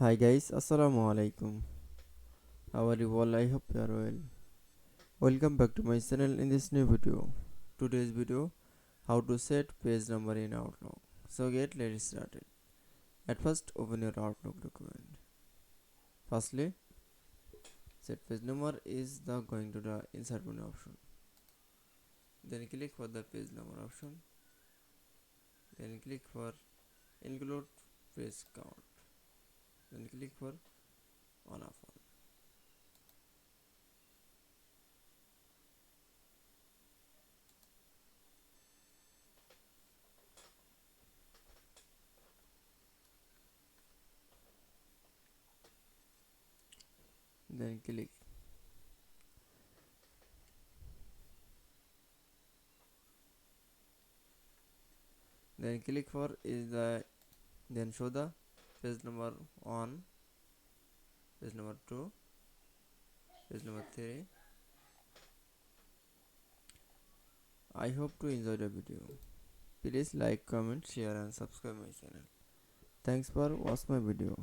Hi guys, Assalamu alaikum. How are you all? I hope you are well. Welcome back to my channel in this new video. Today's video, how to set page number in Outlook. So let's start it. At first, open your Outlook document. Firstly, set page number is the going to the insert menu option. Then click for the page number option. Then click for include page count. Then click for on off on. Then click. Then click for is the then show the page number 1, page number 2, page number 3. I hope to enjoy the video. Please like, comment, share and subscribe my channel. Thanks for watching my video.